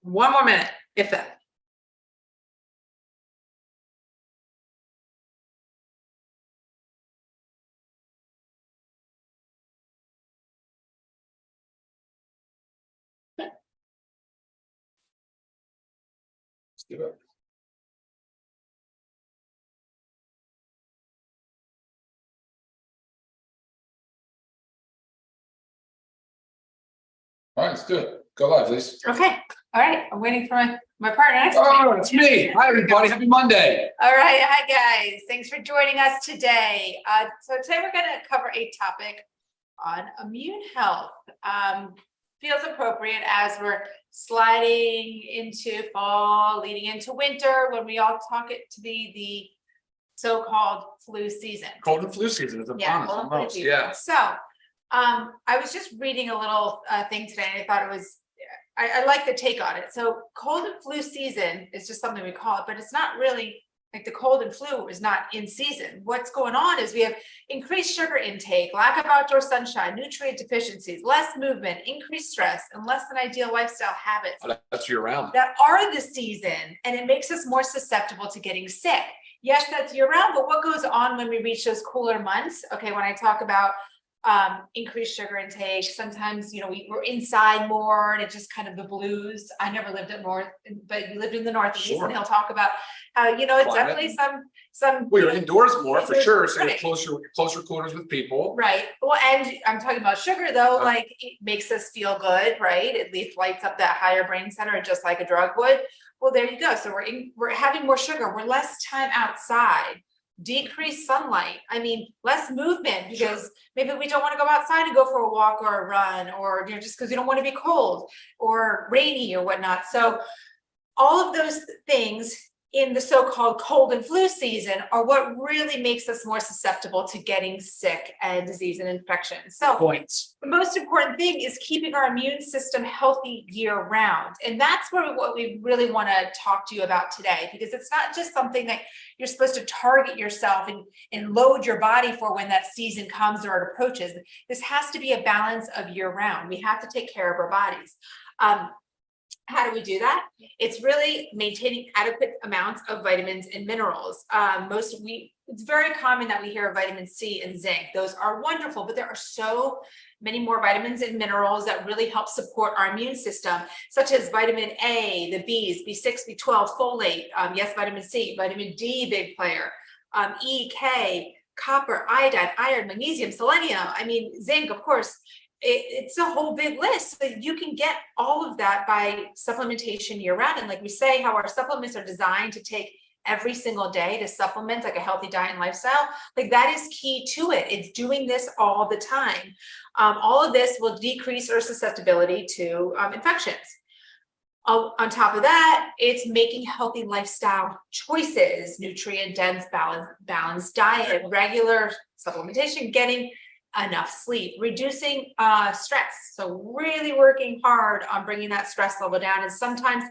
One more minute, if that. Let's do it. All right, let's do it. Go live, please. Okay. All right. I'm waiting for my partner next to me. Oh, it's me. Hi, everybody. Happy Monday. All right. Hi, guys. Thanks for joining us today. So today we're going to cover a topic on immune health. Feels appropriate as we're sliding into fall, leading into winter, when we all talk it to be the so-called flu season. Cold and flu season is upon us almost. Yeah. So I was just reading a little thing today, and I thought it was, I like the take on it. So cold and flu season is just something we call it, but it's not really like the cold and flu is not in season. What's going on is we have increased sugar intake, lack of outdoor sunshine, nutrient deficiencies, less movement, increased stress, and less than ideal lifestyle habits. Oh, that's year round. That are the season, and it makes us more susceptible to getting sick. Yes, that's year round, but what goes on when we reach those cooler months? Okay, when I talk about increased sugar intake, sometimes, you know, we're inside more and it's just kind of the blues. I never lived up north, but you lived in the Northeast. Sure. And he'll talk about how, you know, it's Climate. definitely some Well, you're indoors more for sure, so right. you're closer quarters with people. Right. Well, and I'm talking about sugar though, like it makes us feel good, right? At least lights up that higher brain center, just like a drug would. Well, there you go. So we're having more sugar. We're less time outside. Decreased sunlight. I mean, less movement because maybe we don't want to go outside and go for a walk or a run, or, you know, just because we don't want to be cold or rainy or whatnot. So all of those things in the so-called cold and flu season are what really makes us more susceptible to getting sick and disease and infection. So Points. the most important thing is keeping our immune system healthy year round. And that's what we really want to talk to you about today, because it's not just something that you're supposed to target yourself and load your body for when that season comes or it approaches. This has to be a balance of year round. We have to take care of our bodies. How do we do that? It's really maintaining adequate amounts of vitamins and minerals. It's very common that we hear of vitamin C and zinc. Those are wonderful, but there are so many more vitamins and minerals that really help support our immune system, such as vitamin A, the B's, B6, B12, folate, yes, vitamin C, vitamin D, big player, E, K, copper, iodine, iron, magnesium, selenium. I mean, zinc, of course. It's a whole big list. So you can get all of that by supplementation year round. And like we say, how our supplements are designed to take every single day to supplement like a healthy diet and lifestyle, like that is key to it. It's doing this all the time. All of this will decrease our susceptibility to infections. On top of that, it's making healthy lifestyle choices, nutrient dense, balanced diet, regular supplementation, getting enough sleep, reducing stress. So really working hard on bringing that stress level down. And sometimes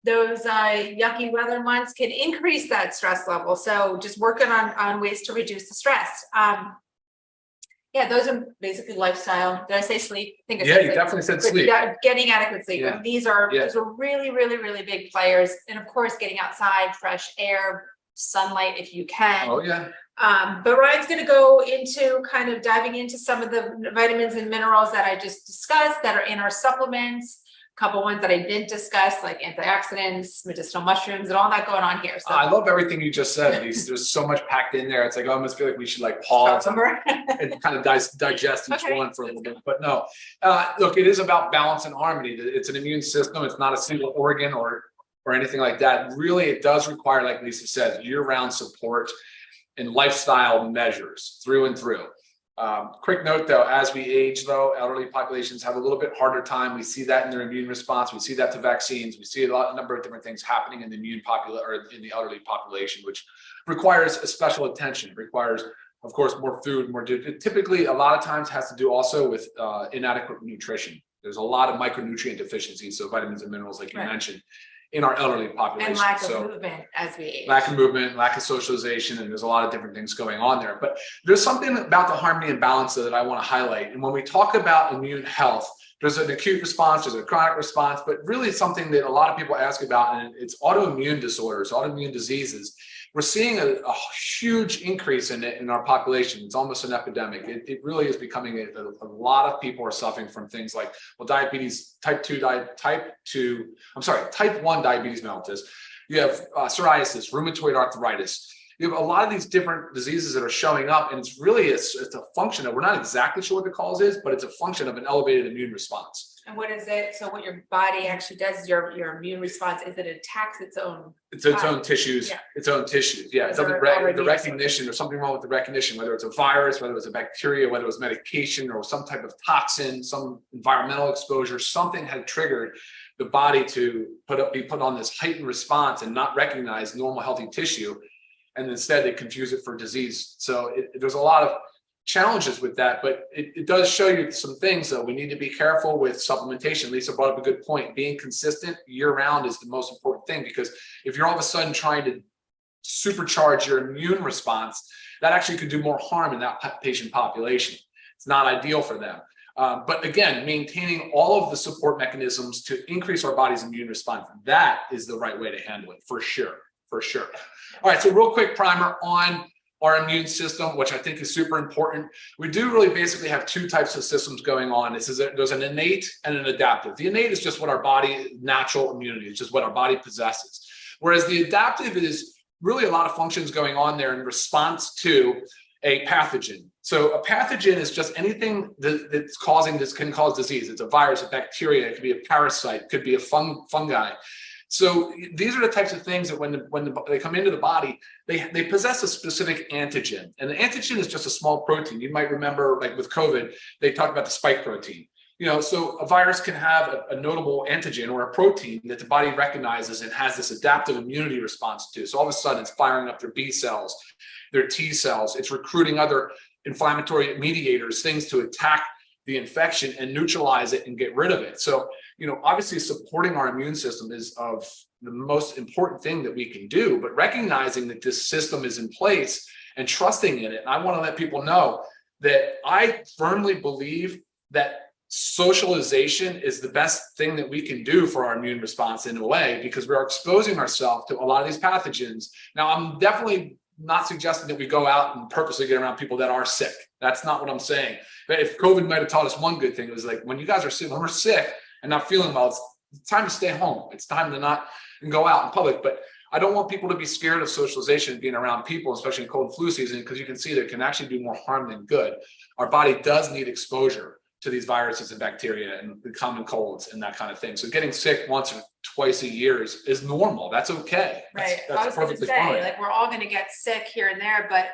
those yucky weather months can increase that stress level. So just working on ways to reduce the stress. Yeah, those are basically lifestyle. Did I say sleep? I think I said you definitely said sleep. Getting adequate sleep. Yeah. These are really, really, really big players. And of course, getting outside, fresh air, sunlight if you can. Oh yeah. But Ryan's going to go into kind of diving into some of the vitamins and minerals that I just discussed that are in our supplements. A couple ones that I didn't discuss, like antioxidants, medicinal mushrooms, and all that going on here. So I love everything you just said. There's so much packed in there. It's like I almost feel like we should like pause and kind of digest each one for a little bit. But no, look, it is about balance and harmony. It's an immune system. It's not a single organ or anything like that. Really, it does require, like Lisa said, year-round support and lifestyle measures through and through. Quick note though, as we age though, elderly populations have a little bit harder time. We see that in their immune response. We see that to vaccines. We see a number of different things happening in the in the elderly population, which requires a special attention. It requires, of course, more food, it typically a lot of times has to do also with inadequate nutrition. There's a lot of micronutrient deficiencies, so vitamins and minerals, like you mentioned, in our elderly population. And lack of So movement as we age. lack of movement, lack of socialization, and there's a lot of different things going on there. But there's something about the harmony and balance that I want to highlight. And when we talk about immune health, there's an acute response, there's a chronic response, but really it's something that a lot of people ask about, and it's autoimmune disorders, autoimmune diseases. We're seeing a huge increase in it in our population. It's almost an epidemic. It really is becoming a lot of people are suffering from things like, well, diabetes, type 1 diabetes mellitus. You have psoriasis, rheumatoid arthritis. You have a lot of these different diseases that are showing up, and it's really it's a function of, we're not exactly sure what the cause is, but it's a function of an elevated immune response. And what is it? So what your body actually does, your immune response, is it attacks its own. It's its own tissues, Yeah. its own tissues. Yeah, it doesn't the recognition, there's something wrong with the recognition, whether it's a virus, whether it's a bacteria, whether it was medication or some type of toxin, some environmental exposure, something had triggered the body to be put on this heightened response and not recognize normal healthy tissue. And instead they confuse it for disease. So there's a lot of challenges with that, but it does show you some things though. We need to be careful with supplementation. Lisa brought up a good point. Being consistent year round is the most important thing, because if you're all of a sudden trying to supercharge your immune response, that actually could do more harm in that patient population. It's not ideal for them. But again, maintaining all of the support mechanisms to increase our body's immune response, that is the right way to handle it, for sure. All right, so real quick primer on our immune system, which I think is super important. We do really basically have two types of systems going on. There's an innate and an adaptive. The innate is just what our body, natural immunity, it's just what our body possesses. Whereas the adaptive is really a lot of functions going on there in response to a pathogen. So a pathogen is just anything that's causing this, can cause disease. It's a virus, a bacteria, it could be a parasite, it could be a fungi. So these are the types of things that when they come into the body, they possess a specific antigen. And the antigen is just a small protein. You might remember, like with COVID, they talked about the spike protein. So a virus can have a notable antigen or a protein that the body recognizes and has this adaptive immunity response to. So all of a sudden it's firing up their B cells, their T cells, it's recruiting other inflammatory mediators, things to attack the infection and neutralize it and get rid of it. So, obviously supporting our immune system is of the most important thing that we can do, but recognizing that this system is in place and trusting in it. And I want to let people know that I firmly believe that socialization is the best thing that we can do for our immune response in a way, because we're exposing ourselves to a lot of these pathogens. Now, I'm definitely not suggesting that we go out and purposely get around people that are sick. That's not what I'm saying. But if COVID might have taught us one good thing, it was like, when you guys are sick, when we're sick and not feeling well, it's time to stay home. It's time to not go out in public. But I don't want people to be scared of socialization and being around people, especially in cold and flu season, because you can see that it can actually do more harm than good. Our body does need exposure to these viruses and bacteria and the common colds and that kind of thing. So getting sick once or twice a year is normal. That's okay. Right. That's I was going to perfectly say, fine. like, we're all going to get sick here and there, but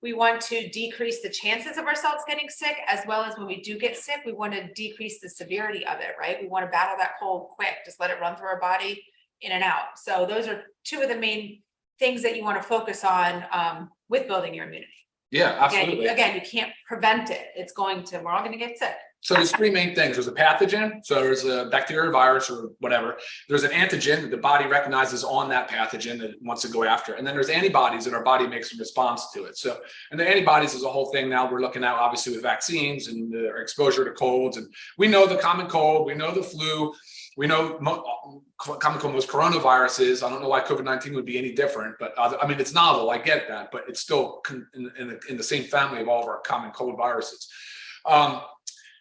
we want to decrease the chances of ourselves getting sick, as well as when we do get sick, we want to decrease the severity of it, right? We want to battle that cold quick, just let it run through our body in and out. So those are two of the main things that you want to focus on with building your immunity. Yeah, absolutely. Again, you can't prevent it. We're all going to get sick. So there's three main things. There's a pathogen. So there's a bacteria, virus, or whatever. There's an antigen that the body recognizes on that pathogen that it wants to go after. And then there's antibodies that our body makes in response to it. So, and the antibodies is a whole thing now we're looking at, obviously, with vaccines and the exposure to colds. And we know the common cold, we know the flu, we know common cold, most coronaviruses. I don't know why COVID-19 would be any different, but I mean, it's novel. I get that, but it's still in the same family of all of our common cold viruses.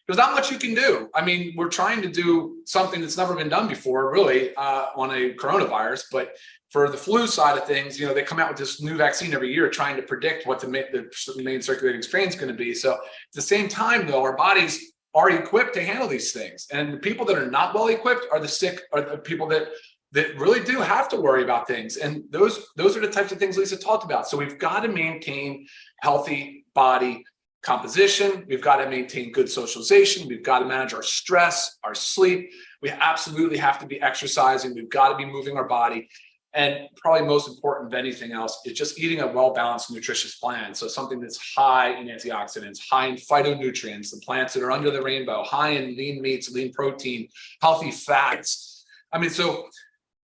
There's not much you can do. I mean, we're trying to do something that's never been done before, really, on a coronavirus. But for the flu side of things, they come out with this new vaccine every year, trying to predict what the main circulating strain is going to be. So at the same time, though, our bodies are equipped to handle these things. And the people that are not well equipped are the sick, are the people that really do have to worry about things. And those are the types of things Lisa talked about. So we've got to maintain healthy body composition. We've got to maintain good socialization. We've got to manage our stress, our sleep. We absolutely have to be exercising. We've got to be moving our body. And probably most important than anything else is just eating a well-balanced, nutritious plan. So something that's high in antioxidants, high in phytonutrients, the plants that are under the rainbow, high in lean meats, lean protein, healthy fats. I mean, so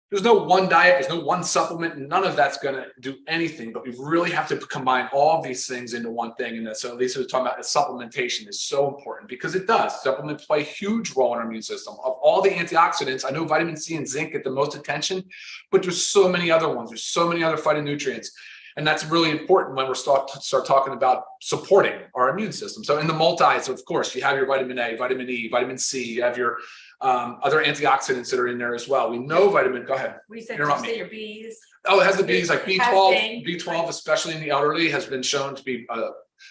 there's no one diet, there's no one supplement, and none of that's going to do anything, but we really have to combine all of these things into one thing. And so Lisa was talking about supplementation is so important because it does. Supplements play a huge role in our immune system. Of all the antioxidants, I know vitamin C and zinc get the most attention, but there's so many other ones. There's so many other phytonutrients. And that's really important when we're start talking about supporting our immune system. So in the multis, of course, you have your vitamin A, vitamin E, vitamin C, you have your other antioxidants that are in there as well. We know vitamin, go ahead. We said, you say your Bs. Oh, it has the Bs, like B12, B12, especially in the elderly, has been shown to be,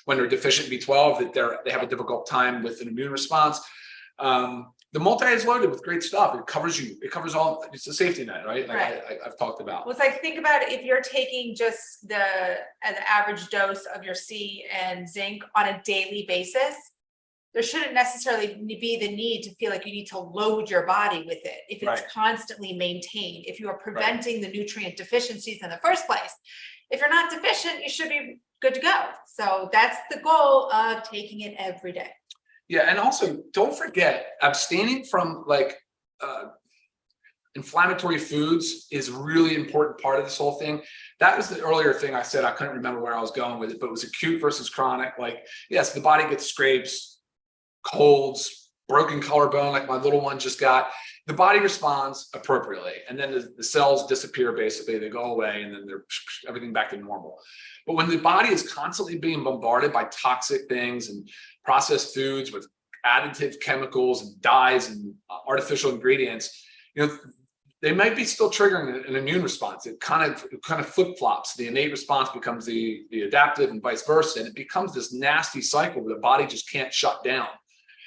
when they're deficient B12, that they have a difficult time with an immune response. The multi is loaded with great stuff. It covers you. It covers all. It's a safety net, right? Like I've talked about. Well, it's like, think about it. If you're taking just an average dose of your C and zinc on a daily basis, there shouldn't necessarily be the need to feel like you need to load your body with it if it's constantly maintained. If you are preventing the nutrient deficiencies in the first place, if you're not deficient, you should be good to go. So that's the goal of taking it every day. Yeah, and also don't forget, abstaining from inflammatory foods is a really important part of this whole thing. That was the earlier thing I said. I couldn't remember where I was going with it, but it was acute versus chronic. Like, yes, the body gets scrapes, colds, broken collarbone, like my little one just got. The body responds appropriately, and then the cells disappear. Basically, they go away, and then they're everything back to normal. But when the body is constantly being bombarded by toxic things and processed foods with additive chemicals and dyes and artificial ingredients, they might be still triggering an immune response. It kind of flip-flops. The innate response becomes the adaptive and vice versa, and it becomes this nasty cycle where the body just can't shut down.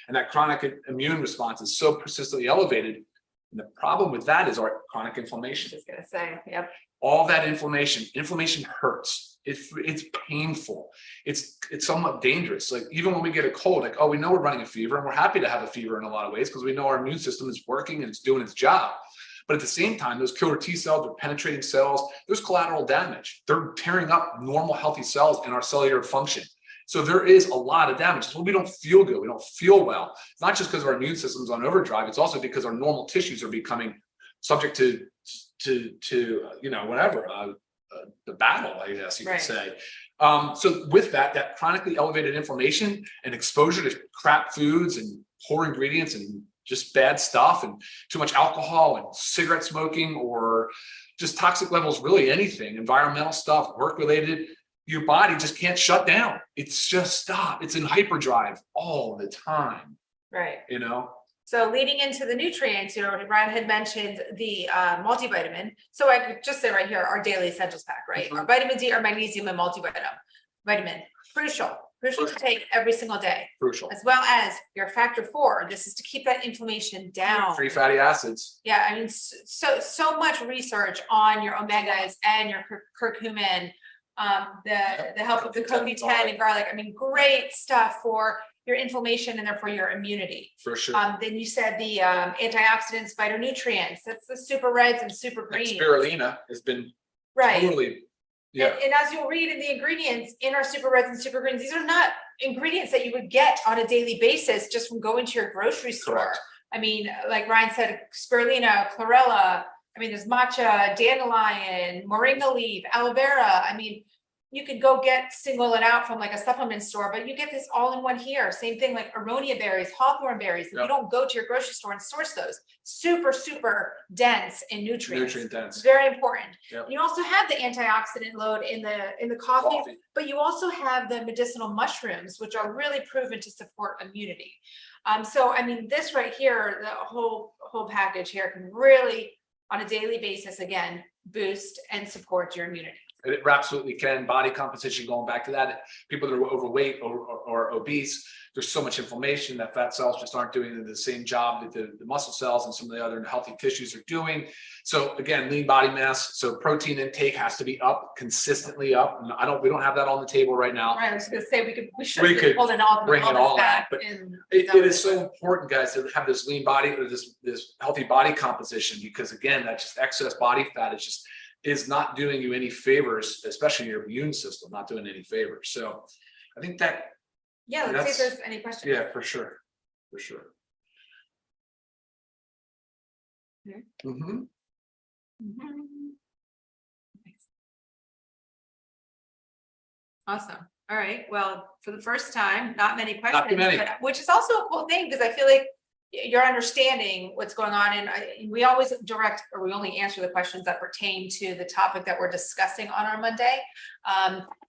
And that chronic immune response is so persistently elevated. And the problem with that is our chronic inflammation. Just gonna say, yep. All that inflammation hurts. It's painful. It's somewhat dangerous. Like even when we get a cold, like, oh, we know we're running a fever, and we're happy to have a fever in a lot of ways because we know our immune system is working and it's doing its job. But at the same time, those killer T cells are penetrating cells. There's collateral damage. They're tearing up normal, healthy cells in our cellular function. So there is a lot of damage. So we don't feel good. We don't feel well. It's not just because our immune system's on overdrive. It's also because our normal tissues are becoming subject to the battle, I guess you could say. So with that chronically elevated inflammation and exposure to crap foods and poor ingredients and just bad stuff and too much alcohol and cigarette smoking or just toxic levels, really anything, environmental stuff, work related, your body just can't shut down. It's just stop. It's in hyperdrive all the time. Right. So leading into the nutrients, Ryan had mentioned the multivitamin. So I could just say right here, our daily essentials pack, right? Our vitamin D, our magnesium, and multivitamin, crucial to take every single day. Crucial. As well as your factor 4. This is to keep that inflammation down. Free fatty acids. Yeah, I mean, so much research on your omegas and your curcumin, the help of the CoQ10 and garlic. I mean, great stuff for your inflammation and therefore your immunity. For sure. Then you said the antioxidants, phytonutrients. That's the super reds and super greens. Like spirulina has been totally, yeah. And as you'll read in the ingredients in our super reds and super greens, these are not ingredients that you would get on a daily basis just from going to your grocery store. Correct. I mean, like Ryan said, spirulina, chlorella. I mean, there's matcha, dandelion, moringa leaf, aloe vera. I mean, you could go single it out from like a supplement store, but you get this all in one here. Same thing like aronia berries, hawthorn berries. If you don't go to your grocery store and source those, super, super dense in nutrients. Nutrient dense. Very important. Yep. You also have the antioxidant load in the coffee, but you also have the medicinal mushrooms, which are really proven to support immunity. So I mean, this right here, the whole package here can really, on a daily basis, again, boost and support your immunity. It absolutely can. Body composition, going back to that, people that are overweight or obese, there's so much inflammation that fat cells just aren't doing the same job that the muscle cells and some of the other healthy tissues are doing. So again, lean body mass. So protein intake has to be up, consistently up. And we don't have that on the table right now. Right, I was going to say we should hold it all, bring it all out. But it is so important, guys, to have this lean body or this healthy body composition, because again, that just excess body fat is not doing you any favors, especially your immune system, not doing any favors. So I think that. Yeah, let's see if there's any questions. Yeah, for sure. For sure. Awesome. All right. Well, for the first time, not many questions, Not too many. but which is also a cool thing because I feel like you're understanding what's going on, and we always direct, or we only answer the questions that pertain to the topic that we're discussing on our Monday.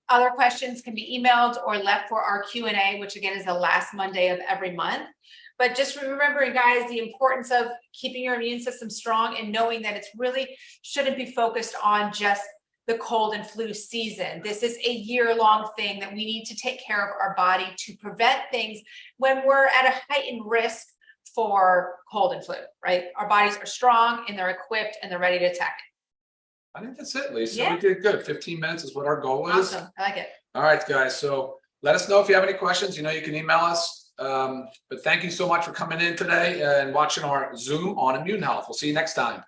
Other questions can be emailed or left for our Q&A, which again is the last Monday of every month. But just remembering, guys, the importance of keeping your immune system strong and knowing that it's really shouldn't be focused on just the cold and flu season. This is a year-long thing that we need to take care of our body to prevent things when we're at a heightened risk for cold and flu, right? Our bodies are strong and they're equipped and they're ready to attack it. I think that's it, Lisa. Yeah. We did good. 15 minutes is what our goal is. Awesome. I like it. All right, guys. So let us know if you have any questions. You know, you can email us. But thank you so much for coming in today and watching our Zoom on immune health. We'll see you next time.